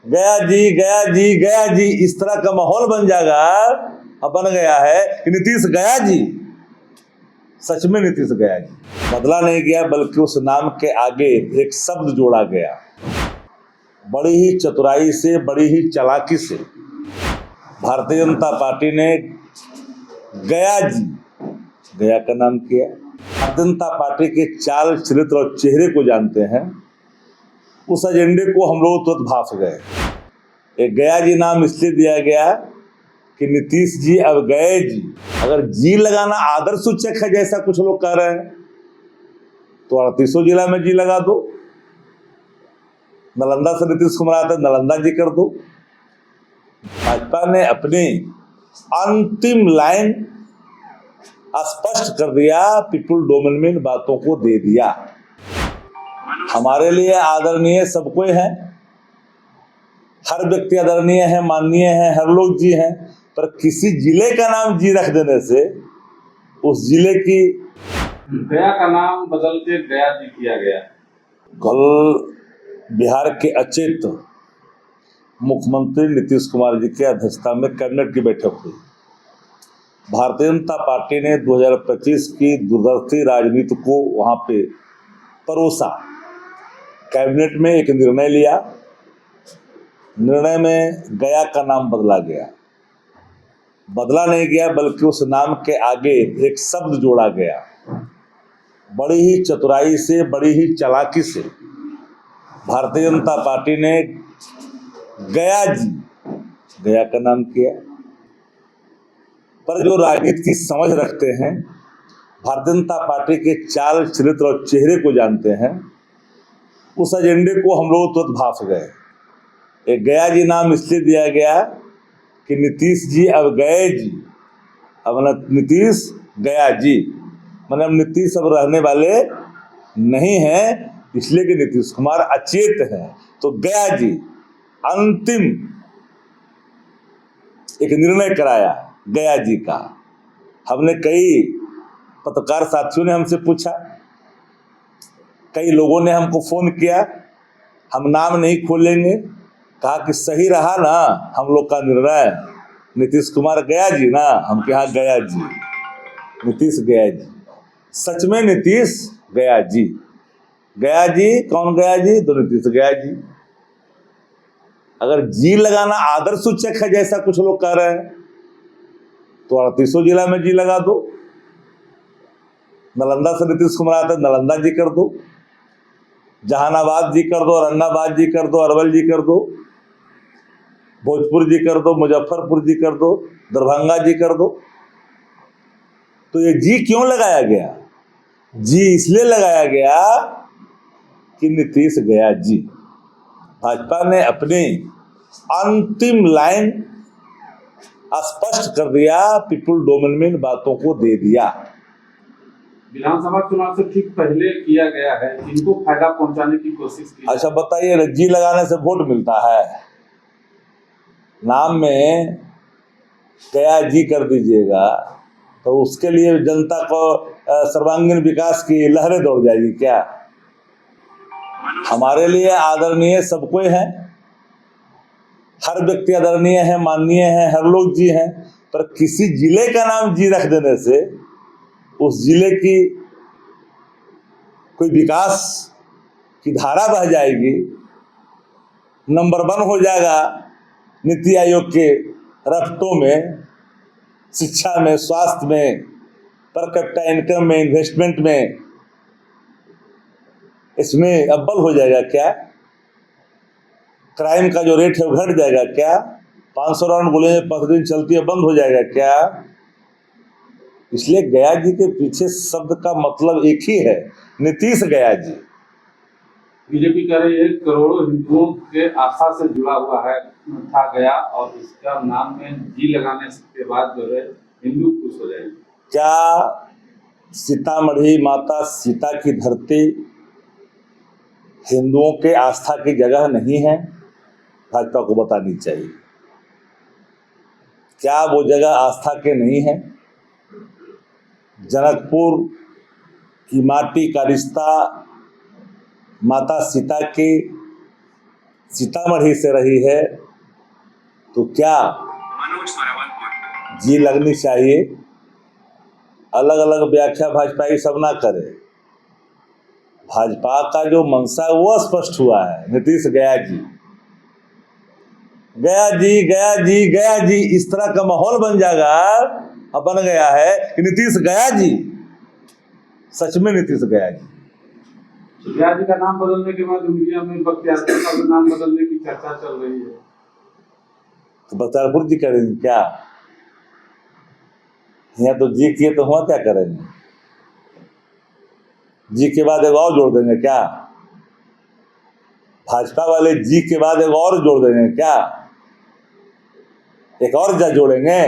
गया जी गया जी गया जी, इस तरह का माहौल बन जाएगा। अब बन गया है कि नीतीश गया जी, सच में नीतीश गया जी। बदला नहीं गया बल्कि उस नाम के आगे एक शब्द जोड़ा गया। बड़ी ही चतुराई से, बड़ी ही चालाकी से भारतीय जनता पार्टी ने गया जी, गया का नाम किया। भारतीय जनता पार्टी के चाल चरित्र और चेहरे को जानते हैं। उस एजेंडे को हम लोग तुरंत भाप गए। एक गया जी नाम इसलिए दिया गया कि नीतीश जी अब गए जी। अगर जी लगाना आदर्श सूचक है जैसा कुछ लोग कह रहे हैं, तो 38 जिला में जी लगा दो। नालंदा से नीतीश कुमार आते नालंदा जी कर दो। भाजपा ने अपनी अंतिम लाइन स्पष्ट कर दिया, पीपुल डोमेन में इन बातों को दे दिया। हमारे लिए आदरणीय सब कोई है, हर व्यक्ति आदरणीय है, माननीय है, हर लोग जी हैं, पर किसी जिले का नाम जी रख देने से उस जिले की गया का नाम बदल के गया जी किया गया। कल बिहार के अचेत मुख्यमंत्री नीतीश कुमार जी की अध्यक्षता में कैबिनेट की बैठक हुई। भारतीय जनता पार्टी ने 2025 की दूरदर्शी राजनीति को वहां पे परोसा। कैबिनेट में एक निर्णय लिया। निर्णय में गया का नाम बदला गया। बदला नहीं गया बल्कि उस नाम के आगे एक शब्द जोड़ा गया। बड़ी ही चतुराई से, बड़ी ही चालाकी से भारतीय जनता पार्टी ने गया जी, गया का नाम किया। पर जो राजनीति की समझ रखते हैं, भारतीय जनता पार्टी के चाल चरित्र और चेहरे को जानते हैं, उस एजेंडे को हम लोग तुरंत भाप गए। एक गया जी नाम इसलिए दिया गया कि नीतीश जी अब गए जी। अब नीतीश गया जी, मतलब नीतीश अब रहने वाले नहीं हैं, इसलिए कि नीतीश कुमार अचेत हैं। तो गया जी अंतिम एक निर्णय कराया गया जी का। हमने कई पत्रकार साथियों ने हमसे पूछा, कई लोगों ने हमको फोन किया, हम नाम नहीं खोलेंगे। कहा कि सही रहा ना हम लोग का निर्णय, नीतीश कुमार गया जी ना, हम के यहाँ गया जी, नीतीश गया जी। सच में नीतीश गया जी। गया जी कौन गया जी? तो नीतीश गया जी। अगर जी लगाना आदर्श सूचक है जैसा कुछ लोग कह रहे हैं, तो 38 जिला में जी लगा दो। नालंदा से नीतीश कुमार आते नालंदा जी कर दो, जहानाबाद जी कर दो, औरंगाबाद जी कर दो, अरवल जी कर दो, भोजपुर जी कर दो, मुजफ्फरपुर जी कर दो, दरभंगा जी कर दो। तो ये जी क्यों लगाया गया? जी इसलिए लगाया गया कि नीतीश गया जी। भाजपा ने अपनी अंतिम लाइन स्पष्ट कर दिया, पीपुल डोमेन में इन बातों को दे दिया। विधानसभा चुनाव से ठीक पहले किया गया है, इनको फायदा पहुंचाने की कोशिश की। अच्छा बताइए, जी लगाने से वोट मिलता है? नाम में गया जी कर दीजिएगा तो उसके लिए जनता को सर्वांगीण विकास की लहरें दौड़ जाएगी क्या? हमारे लिए आदरणीय सब कोई है, हर व्यक्ति आदरणीय है, माननीय है, हर लोग जी हैं, पर किसी जिले का नाम जी रख देने से उस जिले की कोई विकास की धारा बह जाएगी, नंबर 1 हो जाएगा नीति आयोग के रफ्तों में, शिक्षा में, स्वास्थ्य में, पर कैपिटा इनकम में, इन्वेस्टमेंट में, इसमें अव्वल हो जाएगा क्या? क्राइम का जो रेट है वो घट जाएगा क्या? 500 राउंड गोलियां 5 दिन चलती है बंद हो जाएगा क्या? इसलिए गया जी के पीछे शब्द का मतलब एक ही है, नीतीश गया जी। बीजेपी कह रही है करोड़ों हिंदुओं के आस्था से जुड़ा हुआ है था गया, और इसका नाम में जी लगाने के बाद जो है हिंदू खुश हो जाएंगे। क्या सीतामढ़ी माता सीता की धरती हिंदुओं के आस्था की जगह नहीं है? भाजपा को बतानी चाहिए। क्या वो जगह आस्था के नहीं है? जनकपुर की माटी का रिश्ता माता सीता के सीतामढ़ी से रही है तो क्या जी लगनी चाहिए। अलग अलग व्याख्या भाजपाई सब ना करे। भाजपा का जो मंशा है वो स्पष्ट हुआ है। नीतीश गया जी, गया जी, गया जी, गया जी, इस तरह का माहौल बन जाएगा। अब बन गया है कि नीतीश गया जी, सच में नीतीश गया जी। गया जी का नाम बदलने के बाद मीडिया में बख्तियारपुर का भी नाम बदलने की चर्चा चल रही है। तो बख्तियारपुर जी करेंगे क्या? यहाँ तो जी किए तो हुआ क्या करेंगे? जी के बाद एक और जोड़ देंगे क्या? भाजपा वाले जी के बाद एक और जोड़ देंगे क्या? एक और जा जोड़ेंगे?